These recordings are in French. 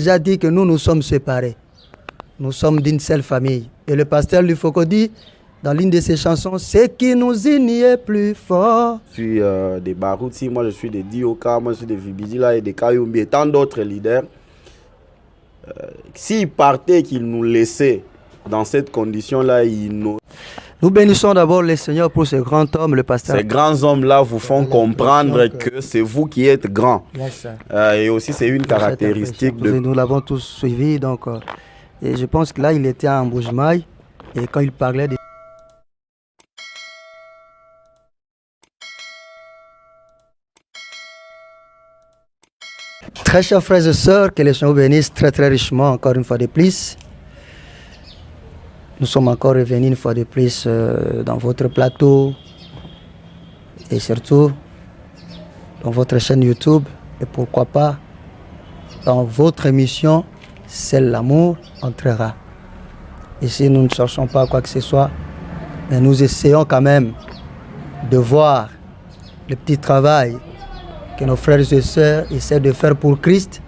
déjà dit que nous sommes séparés. Nous sommes d'une seule famille. Et le pasteur Lufoko dit, dans l'une de ses chansons, ce qui nous unit est plus fort. Je suis des Barouti, moi je suis des Dioka, moi je suis des Vibidila et des Kayumbi et tant d'autres leaders. S'ils partaient, qu'ils nous laissaient dans cette condition-là, Nous bénissons d'abord le Seigneur pour ce grand homme, le pasteur. Ces grands hommes-là vous font comprendre que c'est vous qui êtes grand. Yes, et aussi, c'est une caractéristique de... Nous l'avons tous suivi, donc... et je pense que là, il était à Mboujmaï, et quand il parlait de... Très chers frères et sœurs, que les Seigneur bénisse très très richement encore une fois de plus. Nous sommes encore revenus une fois de plus dans votre plateau et surtout dans votre chaîne YouTube et pourquoi pas dans votre émission Seul l'amour entrera. Ici, nous ne cherchons pas quoi que ce soit, mais nous essayons quand même de voir le petit travail que nos frères et sœurs essaient de faire pour Christ.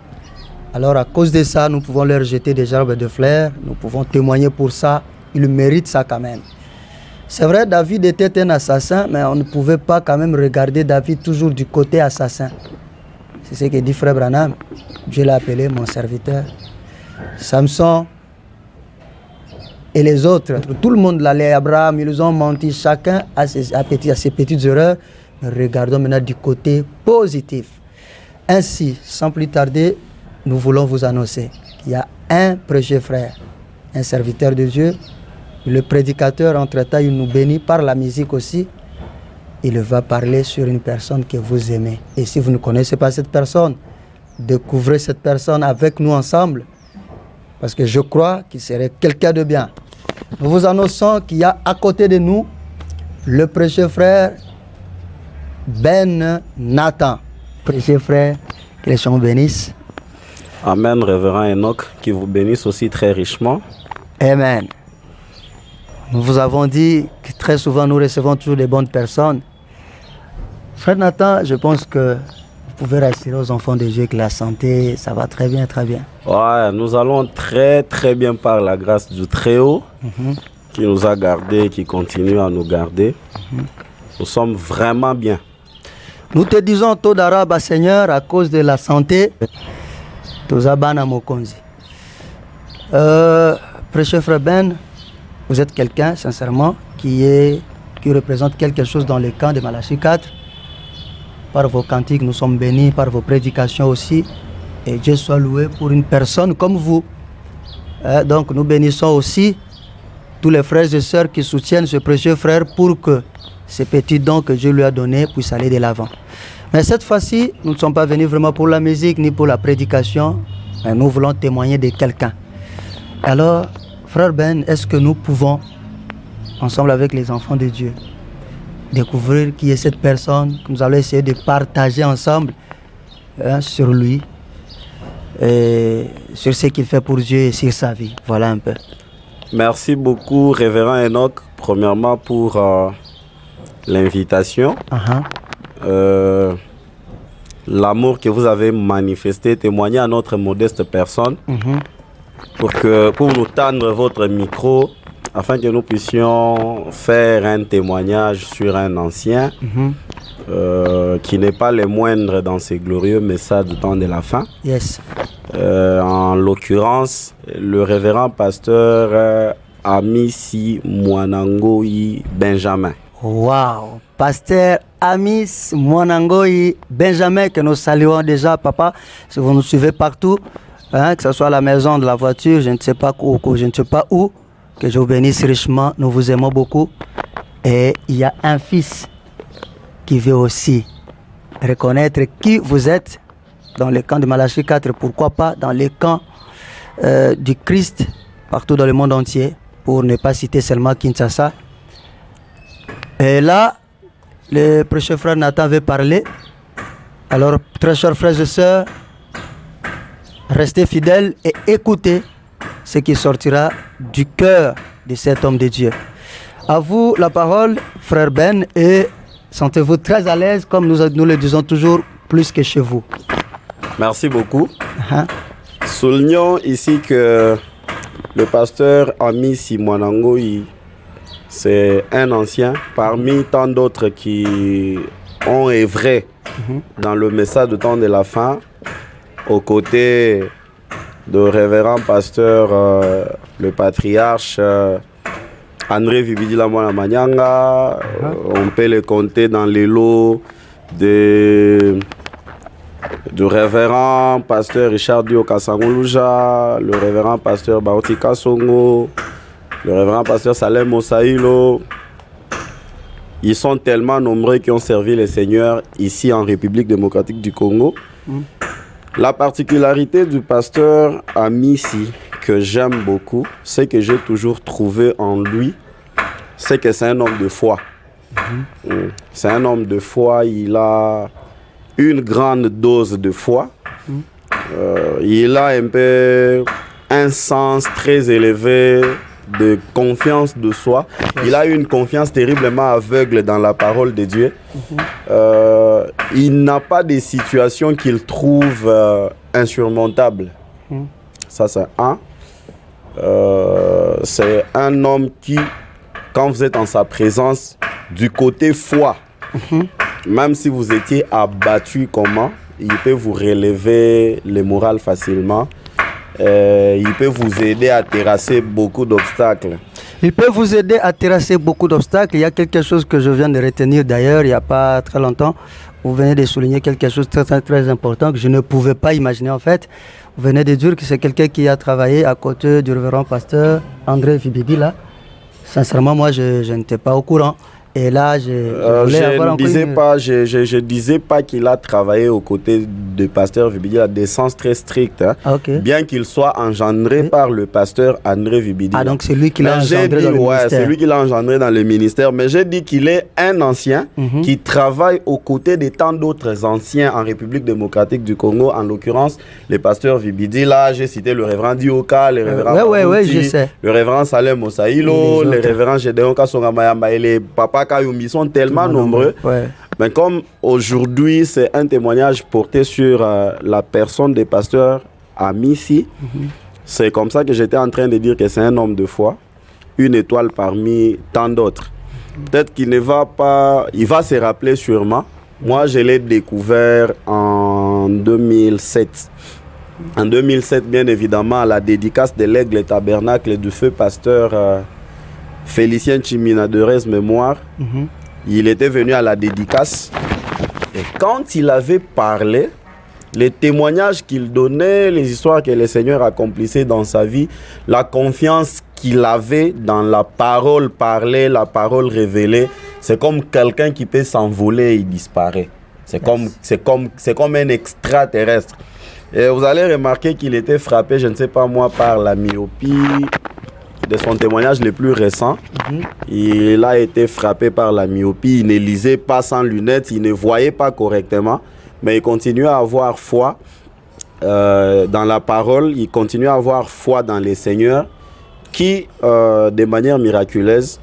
Alors à cause de ça, nous pouvons leur jeter des gerbes de fleurs, nous pouvons témoigner pour ça, ils méritent ça quand même. C'est vrai, David était un assassin, mais on ne pouvait pas quand même regarder David toujours du côté assassin. C'est ce que dit Frère Branham, Dieu l'a appelé mon serviteur. Samson et les autres, tout le monde l'allait, Abraham, ils ont menti, chacun à ses petites erreurs. Regardons maintenant du côté positif. Ainsi, sans plus tarder, nous voulons vous annoncer qu'il y a un prêcheur frère, un serviteur de Dieu. Le prédicateur, entre-temps, il nous bénit par la musique aussi. Il va parler sur une personne que vous aimez. Et si vous ne connaissez pas cette personne, découvrez cette personne avec nous ensemble. Parce que je crois qu'il serait quelqu'un de bien. Nous vous annonçons qu'il y a à côté de nous le prêcheur frère Ben Nathan. Prêcheur frère, que les gens bénissent. Amen, révérend Enoch, qui vous bénisse aussi très richement. Amen. Nous vous avons dit que très souvent nous recevons toujours des bonnes personnes. Frère Nathan, je pense que vous pouvez rassurer aux enfants de Dieu que la santé, ça va très bien, très bien. Ouais, nous allons très très bien par la grâce du Très-Haut, qui nous a gardés, qui continue à nous garder. Nous sommes vraiment bien. Nous te disons tout d'arabe, Seigneur, à cause de la santé. Tozabana Mokonzi. Prêcheur frère Ben, vous êtes quelqu'un, sincèrement, qui représente quelque chose dans le camp de Malachie 4. Par vos cantiques, nous sommes bénis, par vos prédications aussi. Et Dieu soit loué pour une personne comme vous. Donc nous bénissons aussi tous les frères et sœurs qui soutiennent ce précieux frère pour que ces petits dons que Dieu lui a donnés puissent aller de l'avant. Mais cette fois-ci, nous ne sommes pas venus vraiment pour la musique ni pour la prédication, mais nous voulons témoigner de quelqu'un. Alors, frère Ben, est-ce que nous pouvons, ensemble avec les enfants de Dieu, découvrir qui est cette personne que nous allons essayer de partager ensemble sur lui, et sur ce qu'il fait pour Dieu et sur sa vie. Voilà un peu. Merci beaucoup, révérend Enoch, premièrement pour l'invitation. L'amour que vous avez manifesté, témoigné à notre modeste personne pour nous tendre votre micro afin que nous puissions faire un témoignage sur un ancien qui n'est pas le moindre dans ces glorieux messages du temps de la fin. Yes. En l'occurrence, le révérend pasteur Amisi Mwanangoyi Benjamin. Wow! Pasteur Amis Mwanangoyi Benjamin, que nous saluons déjà, papa, si vous nous suivez partout, que ce soit à la maison, de la voiture, je ne sais pas où, que je vous bénisse richement, nous vous aimons beaucoup. Et il y a un fils qui veut aussi reconnaître qui vous êtes dans le camp de Malachie 4, pourquoi pas dans le camp du Christ, partout dans le monde entier, pour ne pas citer seulement Kinshasa. Et là, le prêcheur frère Nathan veut parler. Alors, très chers frères et sœurs, restez fidèles et écoutez ce qui sortira du cœur de cet homme de Dieu. À vous la parole, frère Ben, et sentez-vous très à l'aise, comme nous le disons toujours, plus que chez vous. Merci beaucoup. Soulignons ici que le pasteur Ami Simwanangoyi, c'est un ancien parmi tant d'autres qui ont œuvré dans le message de temps de la fin, aux côtés de révérend pasteur, le patriarche André Vibidila Mwana Manyanga. On peut le compter dans les lots du révérend pasteur Richard Dio Kasangoluja, le révérend pasteur Baoti Kasongo, le révérend pasteur Salem Mosaïlo. Ils sont tellement nombreux qui ont servi le Seigneur ici en République démocratique du Congo. La particularité du pasteur Amissi que j'aime beaucoup, c'est que j'ai toujours trouvé en lui, c'est que c'est un homme de foi. C'est un homme de foi, il a une grande dose de foi. Il a un peu un sens très élevé de confiance de soi. Il a une confiance terriblement aveugle dans la parole de Dieu. Il n'a pas de situation qu'il trouve insurmontable. Ça, c'est un. C'est un homme qui, quand vous êtes en sa présence, du côté foi, même si vous étiez abattu comment, il peut vous relever le moral facilement. Il peut vous aider à terrasser beaucoup d'obstacles. Il peut vous aider à terrasser beaucoup d'obstacles. Il y a quelque chose que je viens de retenir d'ailleurs, il n'y a pas très longtemps. Vous venez de souligner quelque chose de très important que je ne pouvais pas imaginer en fait. Vous venez de dire que c'est quelqu'un qui a travaillé à côté du révérend pasteur André Vibidi là. Sincèrement, moi, je n'étais pas au courant. Et là, je disais pas qu'il a travaillé aux côtés du pasteur Vibidi, à des sens très stricts. Hein. Bien qu'il soit engendré par le pasteur André Vibidi. Ah, donc c'est lui qui l'a engendré dans le ministère. C'est lui qui l'a engendré dans le ministère. Mais j'ai dit qu'il est un ancien qui travaille aux côtés de tant d'autres anciens en République démocratique du Congo. En l'occurrence, le pasteur Vibidi. Là, j'ai cité le révérend Dioka, le révérend le révérend Salem Mosaïlo, le révérend Gédéon Kasongamayamba et les papas ils sont tellement nombreux. Mais comme aujourd'hui, c'est un témoignage porté sur la personne des pasteurs Amissi, c'est comme ça que j'étais en train de dire que c'est un homme de foi, une étoile parmi tant d'autres. Peut-être qu'il ne va pas, il va se rappeler sûrement. Moi, je l'ai découvert en 2007. En 2007, bien évidemment, à la dédicace de l'Aigle Tabernacle du feu pasteur Félicien Chimina de Res Mémoire, il était venu à la dédicace et quand il avait parlé, les témoignages qu'il donnait, les histoires que le Seigneur accomplissait dans sa vie, la confiance qu'il avait dans la parole parlée, la parole révélée, c'est comme quelqu'un qui peut s'envoler et il disparaît. C'est comme un extraterrestre. Et vous allez remarquer qu'il était frappé, je ne sais pas moi, par la myopie. De son témoignage le plus récent, il a été frappé par la myopie, il ne lisait pas sans lunettes, il ne voyait pas correctement, mais il continuait à avoir foi dans la parole, il continuait à avoir foi dans les Seigneurs qui, de manière miraculeuse,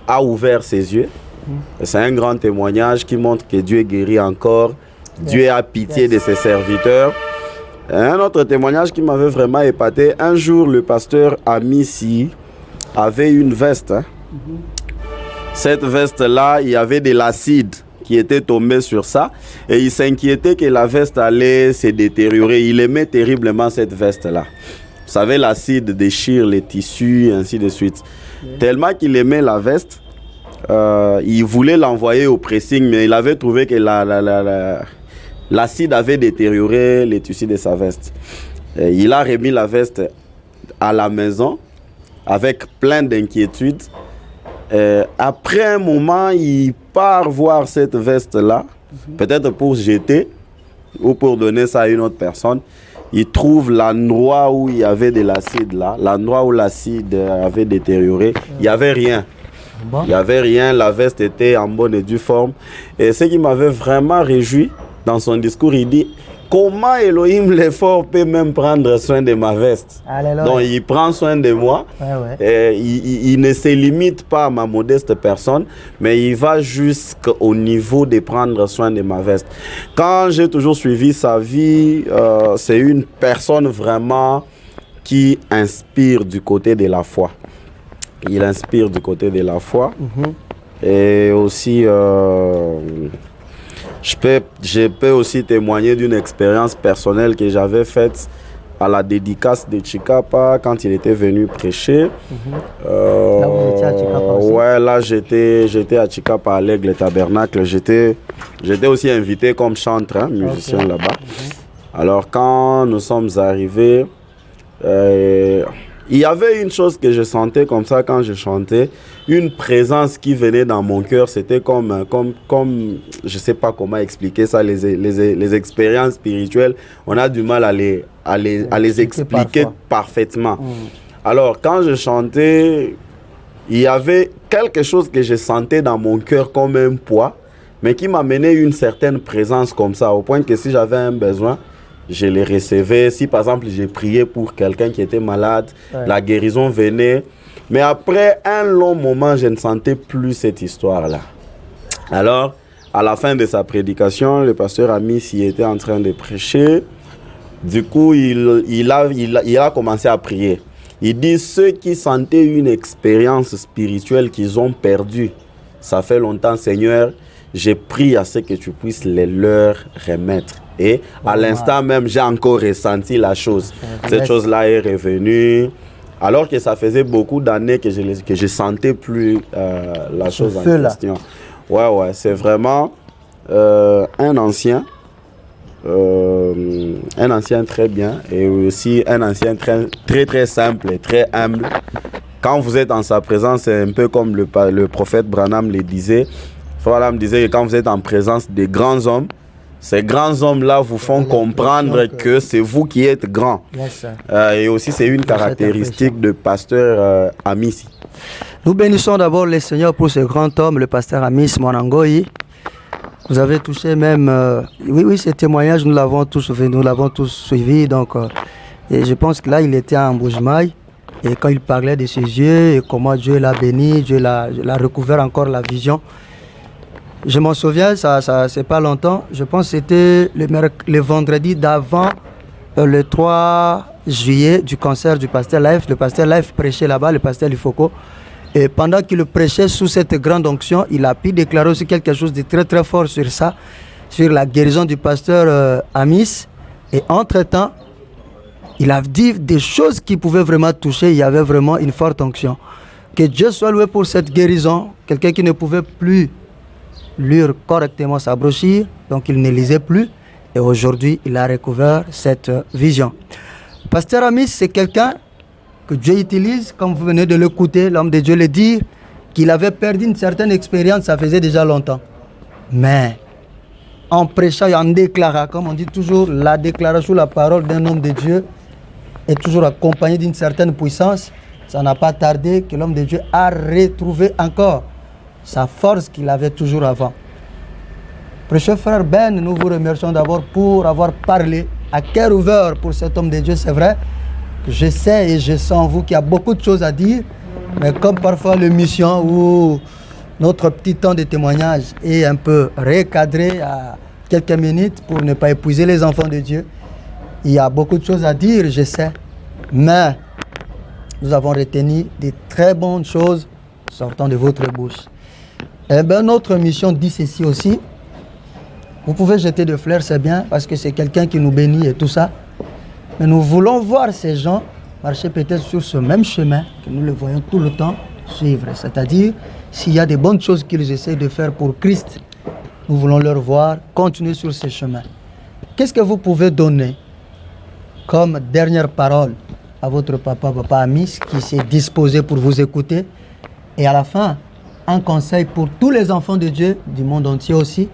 a ouvert ses yeux. C'est un grand témoignage qui montre que Dieu guérit encore, Dieu a pitié de ses serviteurs. Un autre témoignage qui m'avait vraiment épaté, un jour le pasteur Amissi avait une veste. Cette veste-là, il y avait de l'acide qui était tombé sur ça et il s'inquiétait que la veste allait se détériorer. Il aimait terriblement cette veste-là. Vous savez, l'acide déchire les tissus et ainsi de suite. Tellement qu'il aimait la veste, il voulait l'envoyer au pressing, mais il avait trouvé que l'acide avait détérioré les tissus de sa veste. Il a remis la veste à la maison avec plein d'inquiétudes. Après un moment, il part voir cette veste-là, peut-être pour jeter ou pour donner ça à une autre personne. Il trouve l'endroit où il y avait de l'acide là, l'endroit où l'acide avait détérioré. Il n'y avait rien. Il n'y avait rien, la veste était en bonne et due forme. Et ce qui m'avait vraiment réjoui, dans son discours, il dit comment Elohim l'effort peut même prendre soin de ma veste. Alléluia. Donc il prend soin de moi. Et il ne se limite pas à ma modeste personne, mais il va jusqu'au niveau de prendre soin de ma veste. Quand j'ai toujours suivi sa vie, c'est une personne vraiment qui inspire du côté de la foi. Il inspire du côté de la foi. Et aussi, je peux aussi témoigner d'une expérience personnelle que j'avais faite à la dédicace de Chikapa quand il était venu prêcher. Là, vous étiez à Chikapa aussi? Ouais, là j'étais à Chikapa à l'Aigle Tabernacle. J'étais aussi invité comme chanteur, musicien là-bas. Alors quand nous sommes arrivés, il y avait une chose que je sentais comme ça quand je chantais, une présence qui venait dans mon cœur. C'était comme je ne sais pas comment expliquer ça, les expériences spirituelles, on a du mal à les expliquer parfaitement. Alors quand je chantais, il y avait quelque chose que je sentais dans mon cœur comme un poids, mais qui m'amenait une certaine présence comme ça, au point que si j'avais un besoin, je les recevais. Si par exemple j'ai prié pour quelqu'un qui était malade, la guérison venait. Mais après un long moment, je ne sentais plus cette histoire-là. Alors, à la fin de sa prédication, le pasteur Amis y était en train de prêcher. Du coup, il a commencé à prier. Il dit, ceux qui sentaient une expérience spirituelle qu'ils ont perdue, ça fait longtemps, Seigneur, j'ai prié à ce que tu puisses les leur remettre. Et à l'instant même, j'ai encore ressenti la chose. Cette chose-là est revenue. Alors que ça faisait beaucoup d'années que je ne sentais plus la chose en question. Ouais, c'est vraiment un ancien très bien et aussi un ancien très simple et très humble. Quand vous êtes en sa présence, c'est un peu comme le prophète Branham le disait. Branham disait que quand vous êtes en présence des grands hommes, ces grands hommes-là vous font comprendre que c'est vous qui êtes grand. Et aussi, c'est une caractéristique de pasteur Amis. Nous bénissons d'abord le Seigneur pour ce grand homme, le pasteur Amis Mwanangoyi. Vous avez touché même... oui, ce témoignage, nous l'avons tous suivi. Donc, et je pense que là, il était en Mbuji-Mayi. Et quand il parlait de ses yeux et comment Dieu l'a béni, Dieu l'a recouvert encore la vision. Je m'en souviens, ça c'est pas longtemps. Je pense que c'était le vendredi d'avant le 3 juillet du concert du pasteur Life. Le pasteur Life prêchait là-bas, le pasteur Lifoko. Et pendant qu'il prêchait sous cette grande onction, il a pu déclarer aussi quelque chose de très fort sur ça, sur la guérison du pasteur Amis. Et entre-temps, il a dit des choses qui pouvaient vraiment toucher. Il y avait vraiment une forte onction. Que Dieu soit loué pour cette guérison. Quelqu'un qui ne pouvait plus lire correctement sa brochure, donc il ne lisait plus, et aujourd'hui il a recouvert cette vision. Pasteur Amis, c'est quelqu'un que Dieu utilise, comme vous venez de l'écouter, l'homme de Dieu le dire, qu'il avait perdu une certaine expérience, ça faisait déjà longtemps. Mais en prêchant et en déclarant, comme on dit toujours, la déclaration, la parole d'un homme de Dieu est toujours accompagnée d'une certaine puissance. Ça n'a pas tardé que l'homme de Dieu a retrouvé encore sa force qu'il avait toujours avant. Précieux frère Ben, nous vous remercions d'abord pour avoir parlé à cœur ouvert pour cet homme de Dieu. C'est vrai que je sais et je sens en vous qu'il y a beaucoup de choses à dire, mais comme parfois l'émission ou notre petit temps de témoignage est un peu recadré à quelques minutes pour ne pas épuiser les enfants de Dieu, il y a beaucoup de choses à dire, je sais, mais nous avons retenu de très bonnes choses sortant de votre bouche. Eh bien, notre mission dit ceci aussi. Vous pouvez jeter des fleurs, c'est bien, parce que c'est quelqu'un qui nous bénit et tout ça. Mais nous voulons voir ces gens marcher peut-être sur ce même chemin que nous le voyons tout le temps suivre. C'est-à-dire, s'il y a des bonnes choses qu'ils essaient de faire pour Christ, nous voulons leur voir continuer sur ce chemin. Qu'est-ce que vous pouvez donner comme dernière parole à votre papa Amis, qui s'est disposé pour vous écouter, et à la fin, un conseil pour tous les enfants de Dieu, du monde entier aussi,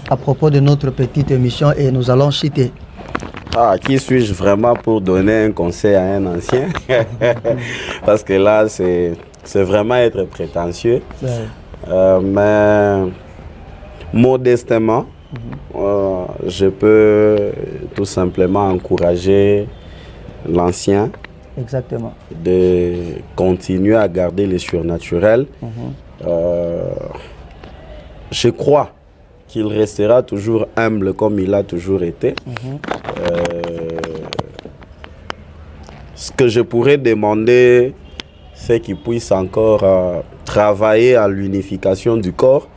à propos de notre petite émission, et nous allons citer. Qui suis-je vraiment pour donner un conseil à un ancien? Parce que là, c'est vraiment être prétentieux. Mais modestement, je peux tout simplement encourager l'ancien Exactement. de continuer à garder les surnaturels. Je crois qu'il restera toujours humble comme il a toujours été. Ce que je pourrais demander, c'est qu'il puisse encore travailler à l'unification du corps.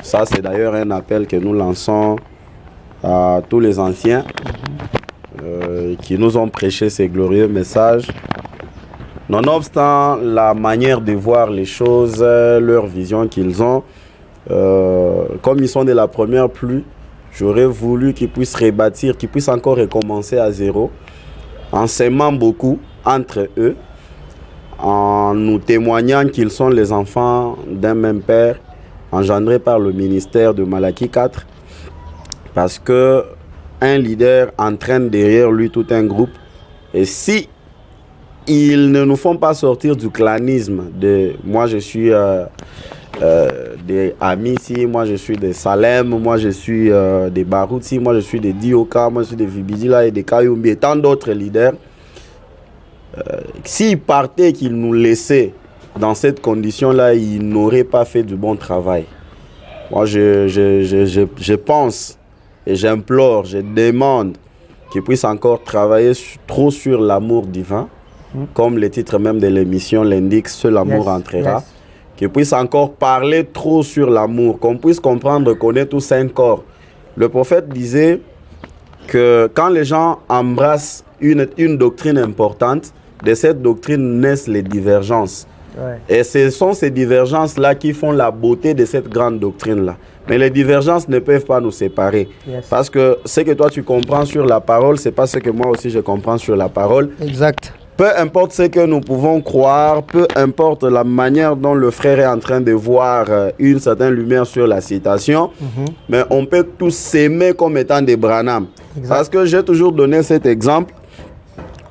Ça, c'est d'ailleurs un appel que nous lançons à tous les anciens qui nous ont prêché ces glorieux messages. Nonobstant la manière de voir les choses, leur vision qu'ils ont, comme ils sont de la première pluie, j'aurais voulu qu'ils puissent rebâtir, qu'ils puissent encore recommencer à zéro, en s'aimant beaucoup entre eux, en nous témoignant qu'ils sont les enfants d'un même père, engendrés par le ministère de Malachie 4, parce que un leader entraîne derrière lui tout un groupe, et si ils ne nous font pas sortir du clanisme de moi je suis des Amissi, moi je suis des Salem, moi je suis des Barouti, moi je suis des Dioka, moi je suis des Vibidila et des Kayumbi et tant d'autres leaders, s'ils partaient, qu'ils nous laissaient dans cette condition-là, ils n'auraient pas fait du bon travail. Moi je pense et j'implore, je demande qu'ils puissent encore travailler trop sur l'amour divin, comme le titre même de l'émission l'indique, seul l'amour entrera. Qu'ils puissent encore parler trop sur l'amour, qu'on puisse comprendre qu'on est tous un corps. Le prophète disait que quand les gens embrassent une doctrine importante, de cette doctrine naissent les divergences. Et ce sont ces divergences-là qui font la beauté de cette grande doctrine-là. Mais les divergences ne peuvent pas nous séparer. Parce que ce que toi tu comprends sur la parole, c'est pas ce que moi aussi je comprends sur la parole. Exact. Peu importe ce que nous pouvons croire, peu importe la manière dont le frère est en train de voir une certaine lumière sur la citation, mais on peut tous s'aimer comme étant des Branham. Parce que j'ai toujours donné cet exemple.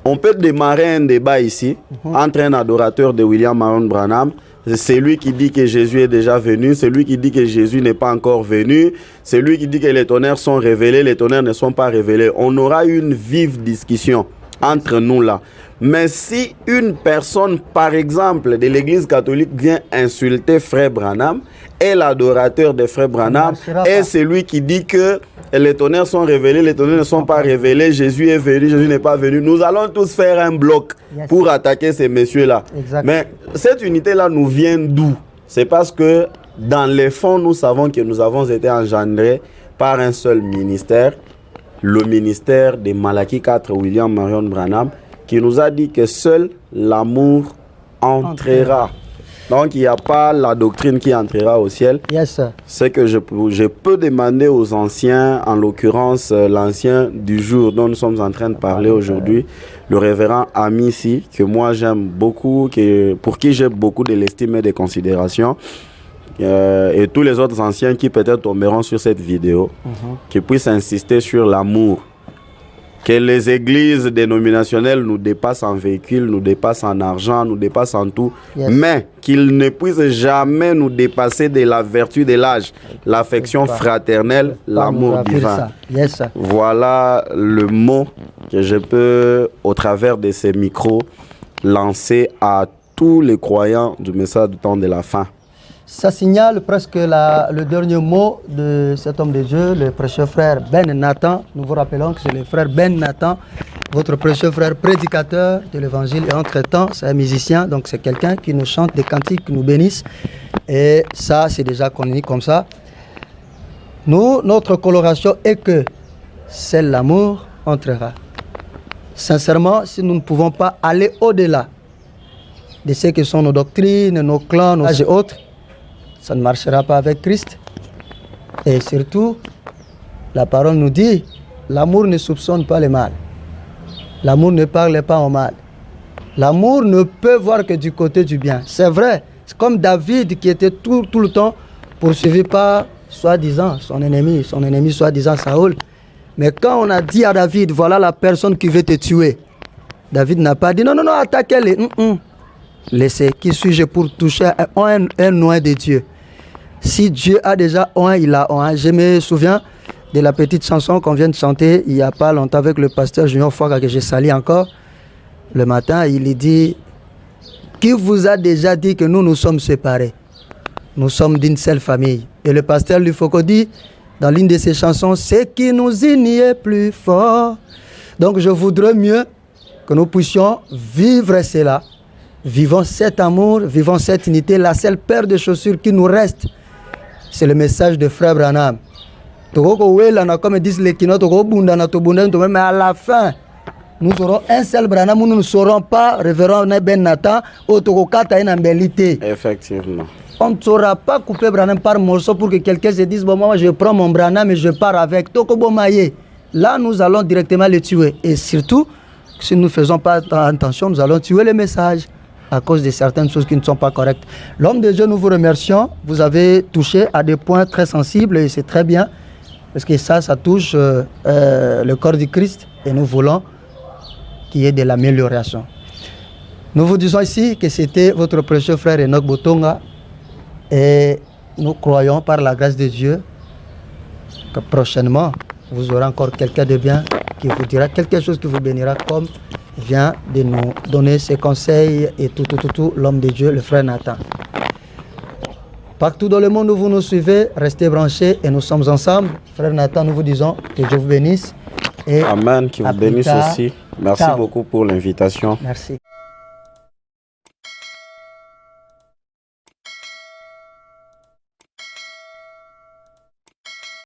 On peut démarrer un débat ici entre un adorateur de William Marion Branham. C'est lui qui dit que Jésus est déjà venu, c'est lui qui dit que Jésus n'est pas encore venu, c'est lui qui dit que les tonnerres sont révélés, les tonnerres ne sont pas révélés. On aura une vive discussion entre nous là. Mais si une personne, par exemple, de l'église catholique vient insulter Frère Branham, et l'adorateur de Frère Branham, et celui qui dit que les tonnerres sont révélés, les tonnerres ne sont pas révélés, Jésus est venu, Jésus n'est pas venu, nous allons tous faire un bloc pour attaquer ces messieurs-là. Mais cette unité-là nous vient d'où? C'est parce que dans les fonds, nous savons que nous avons été engendrés par un seul ministère, le ministère de Malachie 4, William Marion Branham, qui nous a dit que seul l'amour entrera. Donc, il n'y a pas la doctrine qui entrera au ciel. C'est que je peux demander aux anciens, en l'occurrence l'ancien du jour dont nous sommes en train de parler aujourd'hui, le révérend Amissi, que moi j'aime beaucoup, pour qui j'ai beaucoup de l'estime et de considération, et tous les autres anciens qui peut-être tomberont sur cette vidéo, qui puissent insister sur l'amour. Que les églises dénominationnelles nous dépassent en véhicule, nous dépassent en argent, nous dépassent en tout, mais qu'ils ne puissent jamais nous dépasser de la vertu de l'âge, l'affection fraternelle, l'amour divin. Voilà le mot que je peux, au travers de ces micros, lancer à tous les croyants du message du temps de la fin. Ça signale presque le dernier mot de cet homme de Dieu, le précieux frère Ben Nathan. Nous vous rappelons que c'est le frère Ben Nathan, votre précieux frère prédicateur de l'évangile. Et entre-temps, c'est un musicien, donc c'est quelqu'un qui nous chante des cantiques, qui nous bénisse. Et ça, c'est déjà connu comme ça. Nous, notre coloration est que c'est l'amour entrera. Sincèrement, si nous ne pouvons pas aller au-delà de ce que sont nos doctrines, nos clans, nos âges et autres, ça ne marchera pas avec Christ. Et surtout, la parole nous dit, l'amour ne soupçonne pas le mal. L'amour ne parle pas au mal. L'amour ne peut voir que du côté du bien. C'est vrai, c'est comme David qui était tout le temps poursuivi par, soi-disant, son ennemi soi-disant Saoul. Mais quand on a dit à David, voilà la personne qui veut te tuer, David n'a pas dit, non, attaquez-les. Laissez, qui suis-je pour toucher un noix de Dieu? Si Dieu a déjà un, il a un. Je me souviens de la petite chanson qu'on vient de chanter il n'y a pas longtemps avec le pasteur Junior Fouaga que j'ai sali encore. Le matin, il dit, qui vous a déjà dit que nous sommes séparés? Nous sommes d'une seule famille. Et le pasteur Lufoko dit, dans l'une de ses chansons, ce qui nous unit est plus fort. Donc je voudrais mieux que nous puissions vivre cela. Vivons cet amour, vivons cette unité. La seule paire de chaussures qui nous reste, c'est le message de Frère Branham. Comme disent les kinotes, mais à la fin, nous aurons un seul Branham, nous ne saurons pas, révérend Ben Nathan, Effectivement. On ne saura pas couper Branham par morceau pour que quelqu'un se dise, bon, moi je prends mon Branham et je pars avec. Là, nous allons directement le tuer. Et surtout, si nous ne faisons pas attention, nous allons tuer le message à cause de certaines choses qui ne sont pas correctes. L'homme de Dieu, nous vous remercions. Vous avez touché à des points très sensibles et c'est très bien. Parce que ça touche le corps du Christ et nous voulons qu'il y ait de l'amélioration. Nous vous disons ici que c'était votre précieux frère Enoch Botonga et nous croyons par la grâce de Dieu que prochainement vous aurez encore quelqu'un de bien qui vous dira quelque chose qui vous bénira comme vient de nous donner ses conseils et tout, l'homme de Dieu, le frère Nathan. Partout dans le monde où vous nous suivez, restez branchés et nous sommes ensemble. Frère Nathan, nous vous disons que Dieu vous bénisse. Et amen, qui vous bénisse aussi. Merci beaucoup pour l'invitation. Merci.